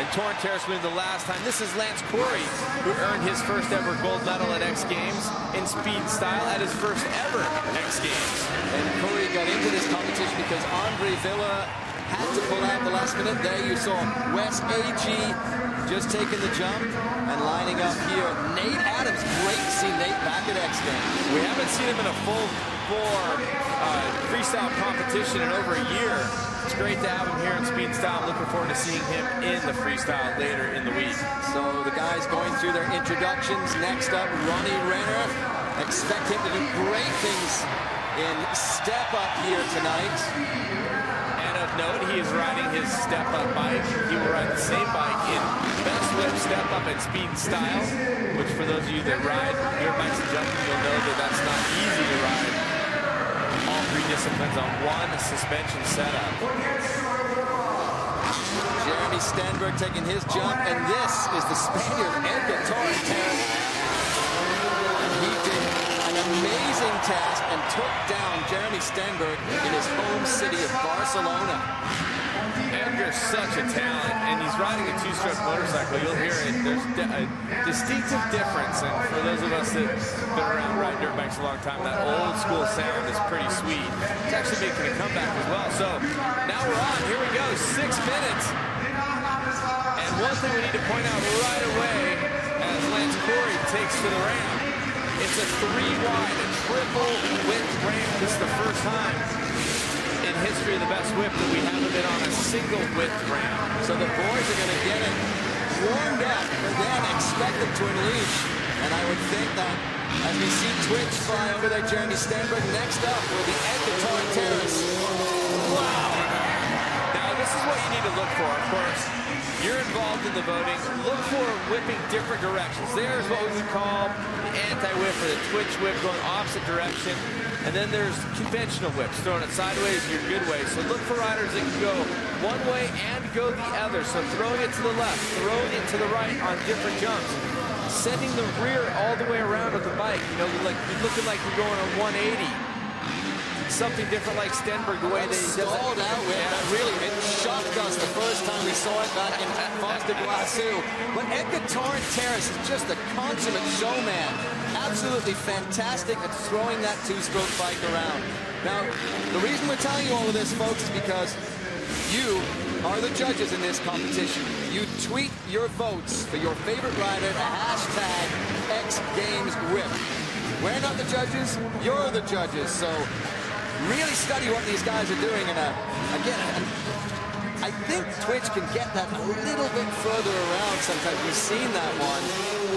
And torn teres win the last time. This is Lance Corey, who earned his first ever gold medal at X Games in speed style at his first ever X Games. And Corey got into this competition because Andre Villa had to pull out the last minute. There you saw Wes A.G. just taking the jump and lining up here. Nate Adams, great to see Nate back at X Games. We haven't seen him in a full-bore freestyle competition in over a year. It's great to have him here in speed style. Looking forward to seeing him in the freestyle later in the week. So the guys going through their introductions. Next up, Ronnie Renner. Expect him to do great things in step up here tonight. And of note, he is riding his step up bike. He will ride the same bike in best whip step up and speed style, which for those of you that ride dirt bikes and jumping, you'll know that that's not easy to ride all three disciplines on one suspension setup. Jeremy Stenberg taking his jump, and this is the Spaniard Edgar Torres. He did an amazing task and took down Jeremy Stenberg in his home city of Barcelona. Edgar's such a talent, and he's riding a two-stroke motorcycle. You'll hear it. There's a distinctive difference, and for those of us that have been around riding dirt bikes a long time, that old-school sound is pretty sweet. It's actually making a comeback as well. So now we're on. Here we go. 6 minutes. And one thing we need to point out right away as Lance Corey takes to the ramp, it's a 3-wide, a triple width ramp. This is the first time in history of the best whip that we haven't been on a single width ramp. So the boys are going to get it warmed up and then expect them to unleash. And I would think that as we see Twitch fly over there, Jeremy Stenberg, next up will be Edgar Torres. Wow! Now this is what you need to look for, of course. You're involved in the voting. Look for whipping different directions. There's what we would call the anti-whip or the twitch whip going opposite direction. And then there's conventional whips, throwing it sideways, your good way. So look for riders that can go one way and go the other. So throwing it to the left, throwing it to the right on different jumps. Sending the rear all the way around with the bike. You know, like you're looking like you're going on 180. Something different like Stenberg, the way they stalled out with. Yeah. Really, it shocked us the first time we saw it back in Foster Glassou. But Edgar Torres is just a consummate showman. Absolutely fantastic at throwing that two-stroke bike around. Now, the reason we're telling you all of this, folks, is because you are the judges in this competition. You tweet your votes for your favorite rider to hashtag #XGamesWhip. We're not the judges, you're the judges. So really study what these guys are doing. And again, I think Twitch can get that a little bit further around sometimes. We've seen that one,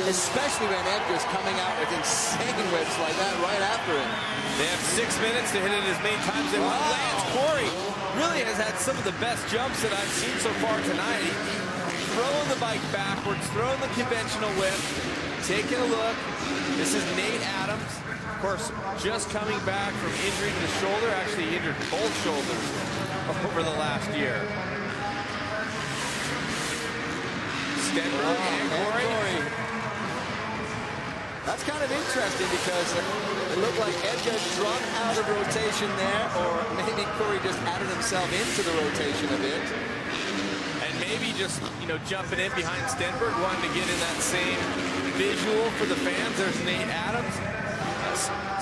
especially when Edgar's coming out with insane whips like that right after him. They have 6 minutes to hit it as many times as they want. Lance Corey really has had some of the best jumps that I've seen so far tonight. Throwing the bike backwards, throwing the conventional whip, taking a look. This is Nate Adams. Of course, just coming back from injuring the shoulder, actually injured both shoulders over the last year. Stenberg and Corey. That's kind of interesting because it looked like Edgar dropped out of rotation there, or maybe Corey just added himself into the rotation a bit. And maybe just, you know, jumping in behind Stenberg, wanting to get in that same visual for the fans. There's Nate Adams.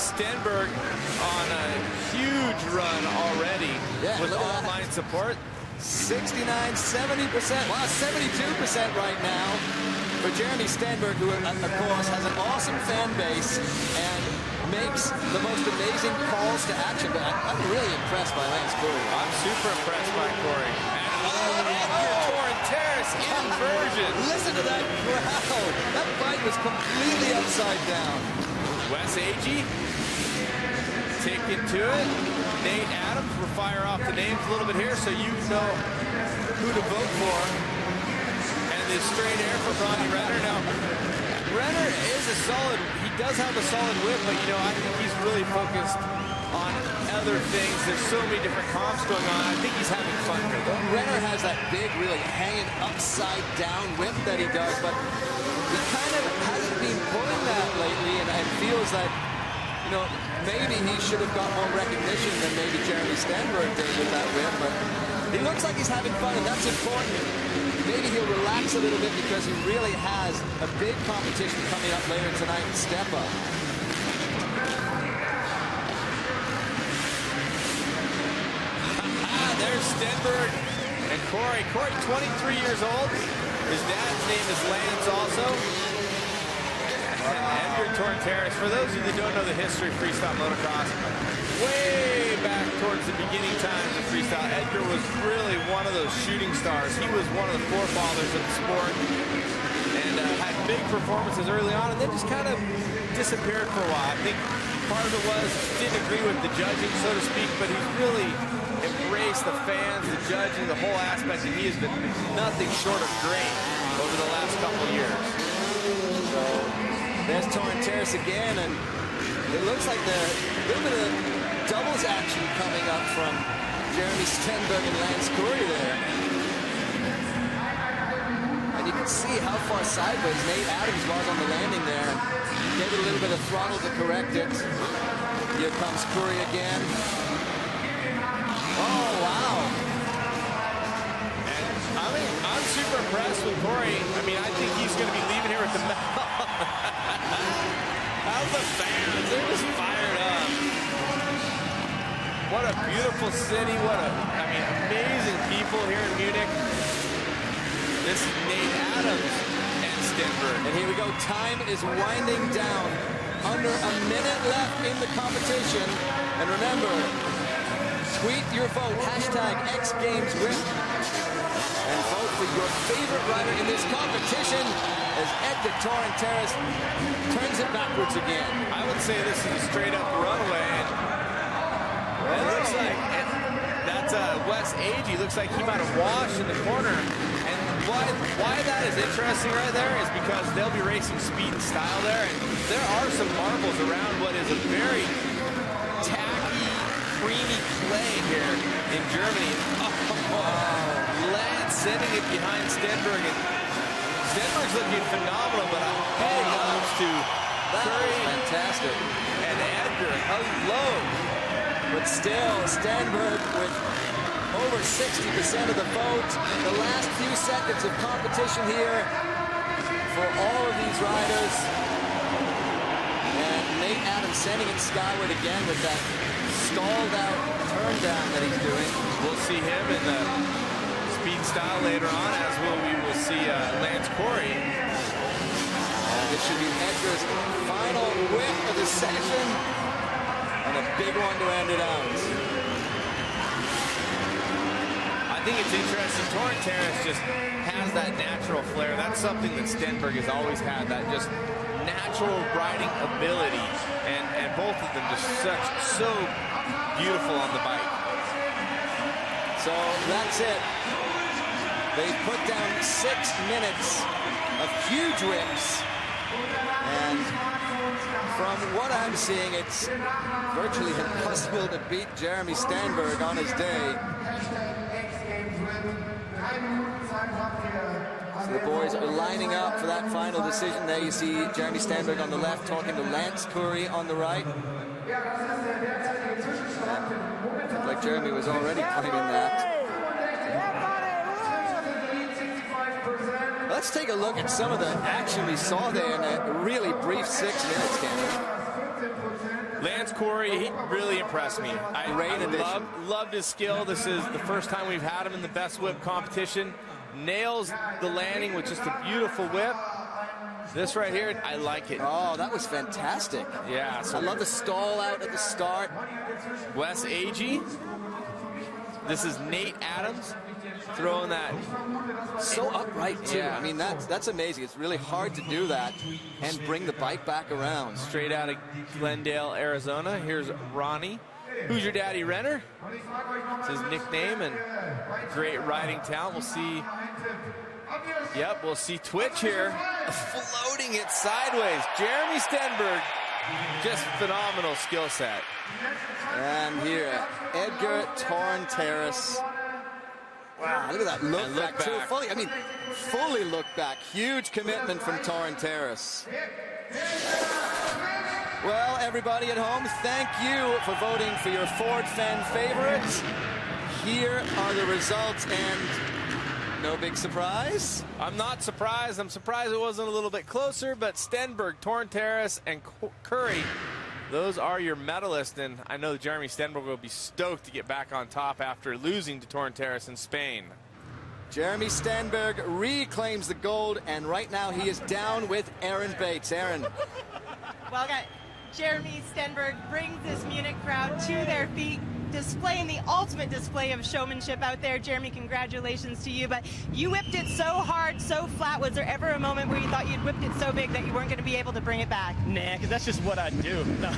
Stenberg on a huge run already with online support. 69, 70%, wow, 72% right now for Jeremy Stenberg, who, of course, has an awesome fan base and makes the most amazing calls to action. But I'm really impressed by Lance Corey. I'm super impressed by Corey. And Edgar Torres inversion. Listen to that crowd. That bike was completely upside down. Wes A.G. taking to it. Nate Adams, we'll fire off the names a little bit here so you know who to vote for. And this straight air for Ronnie Renner. Now, Renner is a solid, he does have a solid whip, but you know, I think he's really focused on other things. There's so many different comps going on. I think he's having fun here, though. Renner has that big, really hanging upside down whip that he does, but he kind of hasn't been pulling that lately, and it feels that, you know, maybe he should have got more recognition than maybe Jeremy Stenberg did with that whip, but he looks like he's having fun, and that's important. Maybe he'll relax a little bit because he really has a big competition coming up later tonight in Step Up. There's Stenberg and Corey. Corey, 23 years old. His dad's name is Lance also. And Edgar Torrenteras, for those of you that don't know the history of freestyle motocross, way back towards the beginning times of freestyle, Edgar was really one of those shooting stars. He was one of the forefathers of the sport and had big performances early on and then just kind of disappeared for a while. I think part of it was didn't agree with the judging, so to speak, but he's really embraced the fans, the judging, the whole aspect, and he has been nothing short of great over the last couple of years. So there's Torrenteras again, and it looks like a little bit of doubles action coming up from Jeremy Stenberg and Lance Curry there. And you can see how far sideways Nate Adams was on the landing there. Gave it a little bit of throttle to correct it. Here comes Curry again. Oh, wow. And I'm super impressed with Corey. I mean, I think he's going to be leaving here with the medal. How's the fans? They're just fired up. What a beautiful city. Amazing people here in Munich. This is Nate Adams and Stenberg. And here we go. Time is winding down. Under a minute left in the competition. And remember, tweet your vote, #XGamesWin, and vote for your favorite rider in this competition as Edgar Torrenteras turns it backwards again. I would say this is a straight-up runaway. It looks like that's Wes Agee. Looks like he might have washed in the corner. And why that is interesting right there is because they'll be racing speed and style there. And there are some marbles around what is a very tacky, creamy clay here in Germany. Lance sending it behind Stenberg. And Stenberg's looking phenomenal, but big ups to Curry. Fantastic. And Edgar, hello. But still, Stenberg with over 60% of the vote. The last few seconds of competition here for all of these riders. And Nate Adams sending it skyward again with that stalled out turn down that he's doing. We'll see him in the speed style later on, as we will see Lance Corey. And this should be Edgar's final whip of the session. And a big one to end it out. I think it's interesting. Torrenteras just has that natural flair. That's something that Stenberg has always had, that just natural riding ability. And both of them just so beautiful on the bike. So that's it. They put down 6 minutes of huge whips. And from what I'm seeing, it's virtually impossible to beat Jeremy Stenberg on his day. So the boys are lining up for that final decision. There you see Jeremy Stenberg on the left talking to Lance Curry on the right. Looked like Jeremy was already claiming that. Let's take a look at some of the action we saw there in a really brief 6 minutes, Cameron. Lance Corey, he really impressed me. I loved his skill. This is the first time we've had him in the best whip competition. Nails the landing with just a beautiful whip. This right here, I like it. Oh, that was fantastic. Yeah. So I love the stall out at the start. Wes Agee. This is Nate Adams throwing that. So upright, too. Yeah. I mean, that's amazing. It's really hard to do that and bring the bike back around. Straight out of Glendale, Arizona. Here's Ronnie. Who's your daddy, Renner? It's his nickname, and great riding talent. We'll see. Yep, we'll see Twitch here, floating it sideways. Jeremy Stenberg, just phenomenal skill set. And here, Edgar Torrenteras. Wow, look at that look back, too. Fully look back. Huge commitment from Torrenteras. Well, everybody at home, thank you for voting for your Ford fan favorites. Here are the results, and No big surprise? I'm not surprised. I'm surprised it wasn't a little bit closer, but Stenberg, Torn Terrace, and Curry, those are your medalists, and I know Jeremy Stenberg will be stoked to get back on top after losing to Torn Terrace in Spain. Jeremy Stenberg reclaims the gold, and right now he is down with Aaron Bates. Aaron. Well, Jeremy Stenberg brings this Munich crowd to their feet, displaying the ultimate display of showmanship out there. Jeremy, congratulations to you, but you whipped it so hard, so flat. Was there ever a moment where you thought you'd whipped it so big that you weren't going to be able to bring it back? Nah, because that's just what I do. No.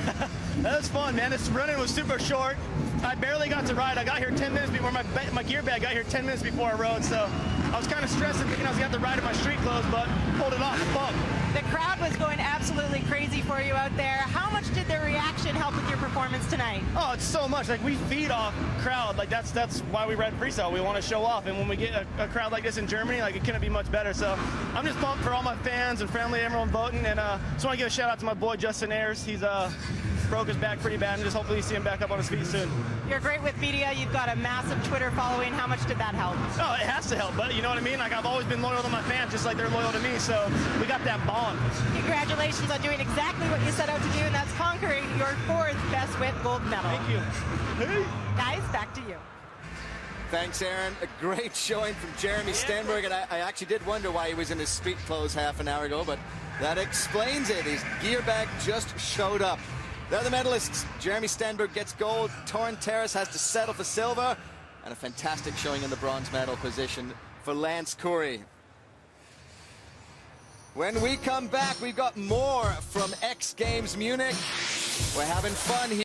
That was fun, man. This running was super short. I barely got to ride. I got here 10 minutes before my gear bag got here 10 minutes before I rode, so I was kind of stressing thinking I was going to have to ride in my street clothes, but pulled it off. Bump. The crowd was going absolutely crazy for you out there. How much did the reaction help with your performance tonight? Oh, it's so much. Like, we feed off crowd. Like, that's why we ride freestyle. We want to show off, and when we get a crowd like this in Germany, like, it couldn't be much better. So I'm just pumped for all my fans and family, everyone voting, and just want to give a shout out to my boy Justin Ayers. He's broke his back pretty bad, and just hopefully see him back up on his feet soon. You're great with media. You've got a massive Twitter following. How much did that help? Oh, it has to help, but you know what I mean? Like, I've always been loyal to my fans, just like they're loyal to me, so we got that bond. Congratulations on doing exactly what you set out to do, and that's conquering your 4th Best Whip gold medal. Thank you. Hey. Guys, back to you. Thanks, Aaron. A great showing from Jeremy Stenberg, and I actually did wonder why he was in his street clothes half an hour ago, but that explains it. His gear bag just showed up. They're the medalists. Jeremy Stenberg gets gold. Torn Terrace has to settle for silver, and a fantastic showing in the bronze medal position for Lance Curry. When we come back, we've got more from X Games Munich. We're having fun here.